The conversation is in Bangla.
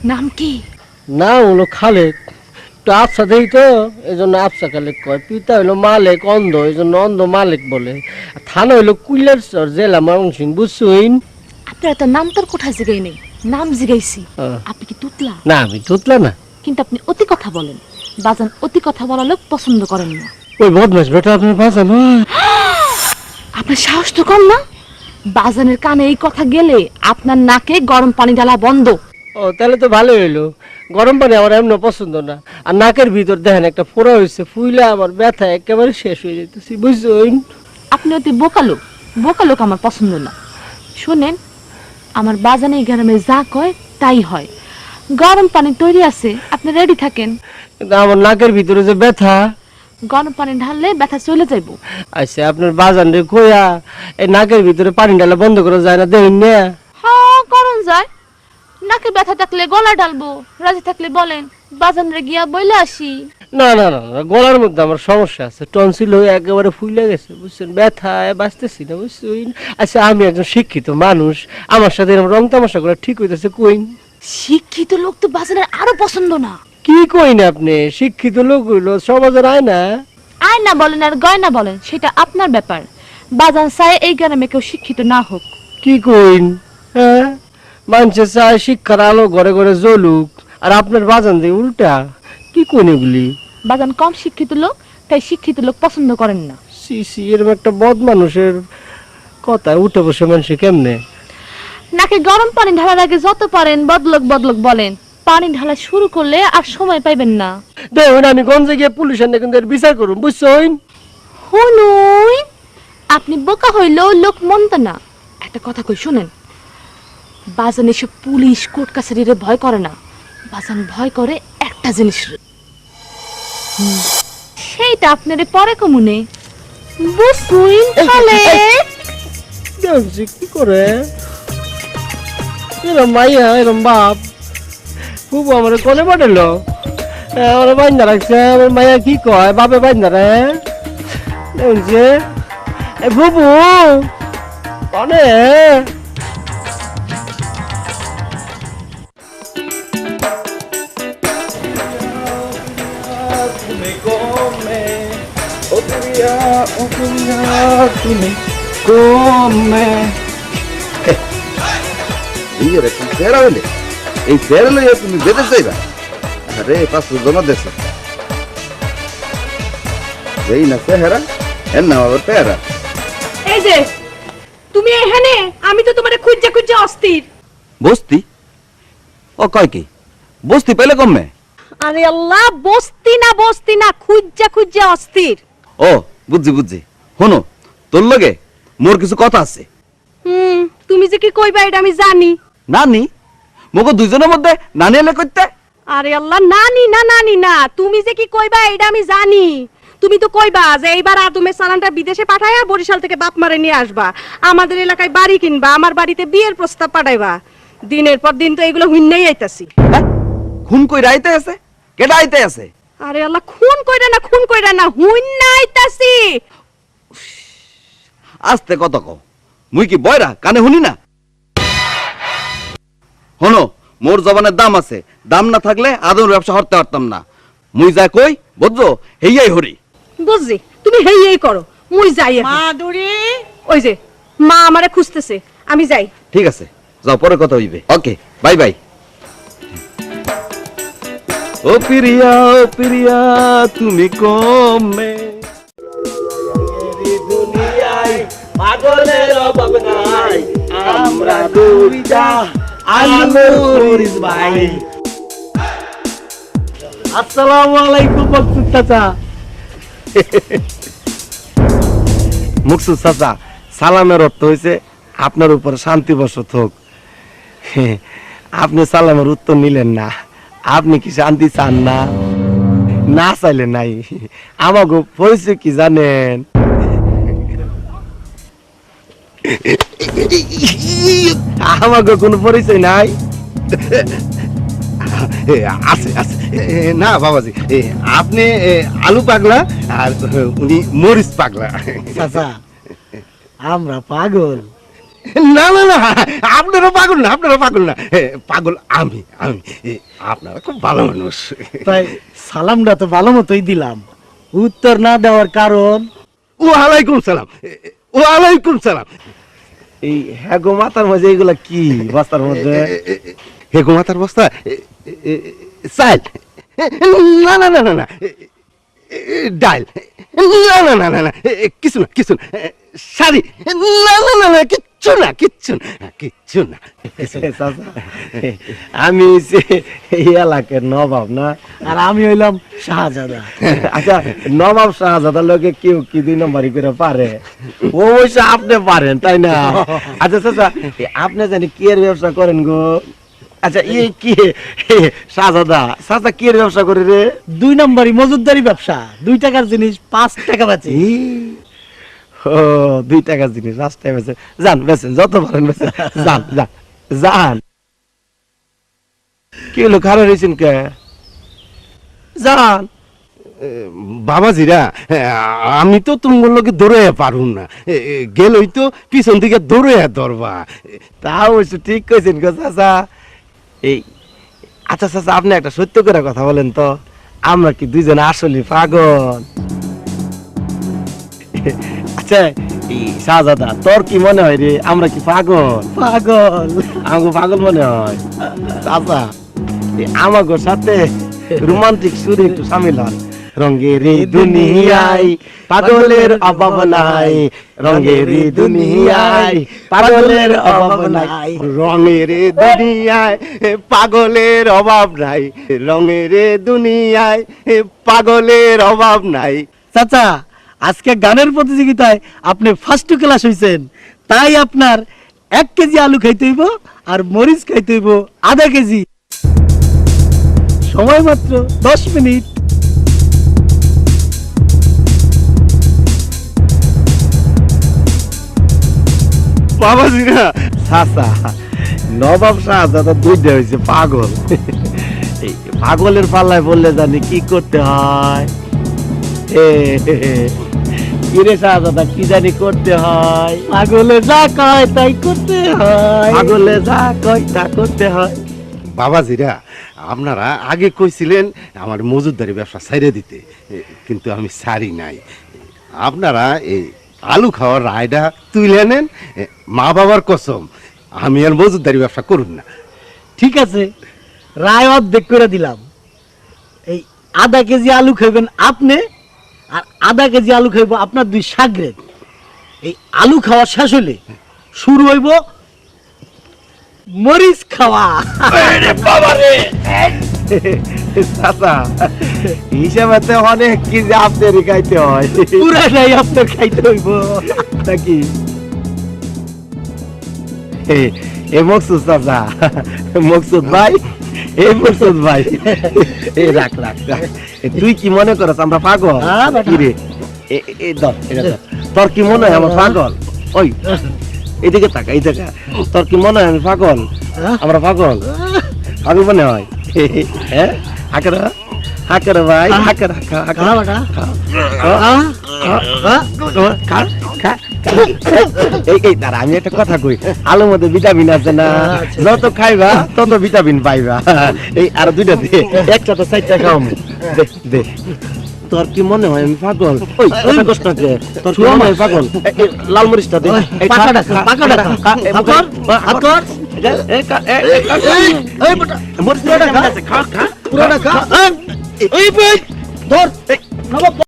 নাম কি? না হলো খালেক, তো আফসা দেই তো এই জন্য আফসা খালেক কয়। পিতা হইলো মালিক অন্ধ, এই জন্য অন্ধ মালিক বলে। আর থানা হইলো কুইলারচর, জেলা ময়মনসিংহ, বুঝছুইন? আপনার তো নাম তোর কোথায় জিগাই নেই, নাম জিগাইছি। আপনি কি তুতলা? না আমি তুতলা না। কিন্তু আপনি অতি কথা বলেন। বাজান অতি কথা বলা লোক পছন্দ করেন না। ওই বদমাস বেটা আপনার বাঁচানো। আপনার সাহস তো কম না? বাজানের কানে এই কথা গেলে আপনার নাকে গরম পানি ঢালা বন্ধ। ও তাহলে তো ভালো হইলো। গরম পানি আমার এমন পছন্দ না। আর নাকের ভিতর দেখেন একটা ফোড়া হয়েছে, ফুইলে আমার ব্যথা একেবারে শেষ হয়ে যেতেছি, বুঝছুইন? আপনি অতি বোকা লোক, বোকা লোক আমার পছন্দ না। শোনেন, আমার বাজানে গ্রামে যা কয় তাই হয়। গরম পানি তৈরি আছে, আপনি রেডি থাকেন। কিন্তু আমার নাকের ভিতরে যে ব্যথা। গরম পানি ঢাললে ব্যথা চলে যাইব। আচ্ছা আপনার বাজান রে কইয়া এই নাকের ভিতরে পানি ঢালা বন্ধ করা যায় না, দেখেন না? হ্যাঁ করুন যায়। নাকে ব্যথা থাকলে গলা ঢালবো, রাজি থাকলে বলেন, বাজান রে গিয়া বইলে আসি। না না না না, গলার মধ্যে আমার সমস্যা আছে, টনসিল হয়ে একেবারে ফুলে গেছে, বুঝছেন? ব্যথায় বাঁচতেছি না, বুঝছেন? আচ্ছা আমি একজন শিক্ষিত মানুষ, আমার সাথে এরকম রং তামাশা করে ঠিক হইতেছে কইন? শিক্ষিত লোক তো বাজানের আরো পছন্দ না। কি কইন আপনি? শিক্ষিত লোক হইলো সমাজের আয়না। আয়না বলেন আর গয়না বলেন, সেটা আপনার ব্যাপার। বাজান চায় এই গ্রামে কেউ শিক্ষিত না হোক। কি কইন? হ্যাঁ, মানুষে চায় শিক্ষার আলো ঘরে ঘরে জ্বলুক, আর আপনার বাজান দিয়ে উল্টা। কি কইন এগুলি? বাজান কম শিক্ষিত লোক, তাই শিক্ষিত লোক পছন্দ করেন না। সি সি, এরকম একটা বদ মানুষের কথা উঠে বসে মানুষে কেমনে? নাকি গরম পানি ঢালার আগে যত পারেন বদলক বদলক বলেন, পানি ঢালা শুরু করলে আর সময় পাইবেন না। দেখুন আমি গঞ্জে গিয়ে পুলিশের নাকি বিচার করুন, বুঝছেন? হুনুই, আপনি বোকা হইলেও লোক মনতে না। একটা কথা কই শুনেন, বাজান এসব পুলিশ কোর্ট কাছারিরে ভয় করে না। বাজান ভয় করে একটা জিনিস, সেইটা আপনারে পরে কমুনে বুঝুইন। তাহলে দেখছি কি করে এরম মাইয়া এরম বাপ খুব আমার কোনে পাঠালো, আমার বাইন্দা রাখছে। আমার মাইয়া কি কয় বাপে বাইন্দা রে দেখছে। বুবু কনে তুমি কমে, ও প্রিয়া, ও প্রিয়া, তুমি কমে। এই ফেরা লইয়া তুমি যেতে চাইবা? আরে 500 জমা দেশে এই না চেহারা, এর নাম আবার পেয়ারা। এই যে তুমি এখানে, আমি তো তোমারে খুঁজে খুঁজে অস্থির। বস্তি? ও কয় কি বস্তি পেলে কমে? আরে আল্লাহ, বস্তি না খুঁজে খুঁজে অস্থির। ও বুঝছি বুঝছি। শোনো, তোর লগে মোর কিছু কথা আছে। তুমি যে কি কইবা এটা আমি জানি। নানি? মোকে দুইজনের মধ্যে নানি এলে করতে? আরে আল্লাহ, নানি না, তুমি যে কি কইবা এটা আমি জানি। তুমি তো কইবা যে এইবার আদমের সালানটা বিদেশে পাঠায়া বরিশাল থেকে বাপ মারে নিয়ে আসবা, আমাদের এলাকায় বাড়ি কিনবা, আমার বাড়িতে বিয়ের প্রস্তাব পাঠাইবা। দিনের পর দিন তো এগুলো হুইন্নাই আইতাছি। হ্যাঁ? খুন কই রাইতে আছে? কেডা আইতে আছে? আরে আল্লাহ, খুন কইরা না হুইন্না আইতাছি। আস্তে কত কও, মুই কি বয়রা কানে শুনি না? শোনো, মোর জবানের দাম আছে, দাম না থাকলে আদম ব্যবসা করতে পারতাম না। মুই যা কই বুঝছো, হেইয়াই হরি। বুঝছি, তুমি হেই করো, মুই যাই। মাধুরী, ওই যে মা আমারে খুঁজতেছে, আমি যাই। ঠিক আছে, যাও, পরে কথা হইবে। ওকে, বাই বাই। ও প্রিয়া তুমি কমে। দুনিয়ায় পাগলের অভাব নাই, আমরা দুইটা আলমরিস ভাই। আসসালামু আলাইকুম মকসুদ চাচা। মুকসুদ চাচা, সালামের অর্থ হয়েছে আপনার উপর শান্তি বসত হোক। আপনি সালামের উত্তর নিলেন না, আপনি কি শান্তি চান না? না চাইলে নাই। আমাকে পরিচয় কি জানেন? আমাকে কোনো পরিচয় নাই? আছে আছে। না বাবাজি, আপনি আলু পাগলা আর উনি মরিচ পাগলা। চাচা আমরা পাগল, না না না, আপনারা পাগল না, আপনারা পাগল না, পাগল আমি আমি আপনারা খুব ভালো মানুষ। তাই সালামটা তো ভালো মতোই দিলাম, উত্তর না দেওয়ার কারণ? ওয়ালাইকুম সালাম, ওয়ালাইকুম সালাম। এই হ্যাগো মাথার মধ্যে এগুলা কি বস্তার মধ্যে? হেগো মাথার বস্তা চাল? না না না না না, ডাল? না না না না না, কিছু না কিছু না, শাড়ি? না না না না, কিচ্ছু না কিচ্ছু না কিচ্ছু না। আমি এই এলাকার নবাব না, আর আমি হইলাম শাহজাদা। আচ্ছা নবাব শাহজাদার লোকে কেউ কি 2 নম্বরই করে পারে? অবশ্য আপনি পারেন, তাই না? আচ্ছা চাচা, আপনি জানি কি এর ব্যবসা করেন গো? আচ্ছা কি শাহজাদা চাচা কি এর ব্যবসা করে রে? 2 নম্বরই মজুদদারি ব্যবসা, 2 টাকার জিনিস 5 টাকা বেচে। ও 2 টাকার জিনিস রাস্তায় বেচে, যান বেচেন, যত পারেন বেচেন, যান যান যান। কি হলো, খারাপ হয়েছেন কে? যান। বাবাজিরা, আমি তো তোমার লোকে দৌড়ে পারুন না, গেলই তো পিছন দিকে দৌড়ে ধরবা। তা অবশ্য ঠিক কইছেন গো চাচা। এই আচ্ছা চাচা, আপনি একটা সত্য করে কথা বলেন তো, আমরা কি দুইজনে আসলে পাগল? আচ্ছা এই শাহজাদা, তোর কি মনে হয় রে, আমরা কি পাগল? পাগল? আমাকে পাগল মনে হয়? চাচা আমাকে সাথে রোমান্টিক সুরে একটু সামিল হন। রঙের এই দুনিয়ায় পাগলের অভাব নাই, রঙের এই দুনিয়ায় পাগলের অভাব নাই, রঙের এই দুনিয়ায় পাগলের অভাব নাই, রঙের এই দুনিয়ায় পাগলের অভাব নাই। চাচা, আজকে গানের প্রতিযোগিতায় আপনি ফার্স্ট ক্লাস হইছেন, তাই আপনার 1 কেজি আলু খাইতে হইব আর মরিচ খাইতে হইব আধা কেজি। সময় মাত্র 10 মিনিট। বাবাজিরা, চাচা নবাব শাহজাদা 2টা হয়েছে পাগল। এই পাগলের পাল্লায় বললে জানি কি করতে হয়? কিরে শাহজাদা, কি জানি করতে হয়? পাগলে যা কয় তাই করতে হয়। পাগলে যা কয় তা করতে হয়। বাবাজিরা, আপনারা আগে কইছিলেন আমার মজুদদারি ব্যবসা ছেড়ে দিতে, কিন্তু আমি ছাড়ি নাই। আপনারা এই আলু খাওয়ার রায়টা তুলে নেন, মা বাবার কসম আমি আর মজুদদারি ব্যবসা করুন না। ঠিক আছে, রায় অর্ধেক করে দিলাম। এই আধা কেজি আলু খাইবেন আপনি, আর আধা কেজি আলু খাইব আপনার 2 সাগরেদ। এই আলু খাওয়া শেষ হলে শুরু হইব মরিচ খাওয়া। চাচা হিসাবে অনেক কি যে আপনারই খাইতে হয়, পুরাটাই আপনার খাইতে হইব নাকি? এ মকসুদ চাচা, মকসুদ ভাই, এই মকসুদ ভাই, এই রাখ রাখ রাখ। তুই কি মনে করছ আমরা পাগল? হ্যাঁ, বেটা। কি রে, ধর, এটা ধর। তোর কি মনে হয় আমরা পাগল? ওই এদিকে তাকা, এই দেখা। তোর কি মনে হয় আমি পাগল? আমরা পাগল? পাগল মনে হয়? হ্যাঁ, হাকের হাকের ভাই, হাকের হাকের খা বেটা। এই দাঁড়া, আমি একটা কথা কই, আলুর মধ্যে ভিটামিন আছে না, যত খাইবা তত ভিটামিন পাইবা। এই আর 2টা দে, একটা তো 4টা খাও। দে দে। তোর কি মনে হয় আমি পাগল? ওই কষ্ট কে, তোর কি মনে হয় পাগল? লাল মরিচটা দে, পাকাটা খা, পাকাটা খা। হাত কর, হাত কর। মরিচ খা খা। পুরোটা খা। এই ধর, নবাব।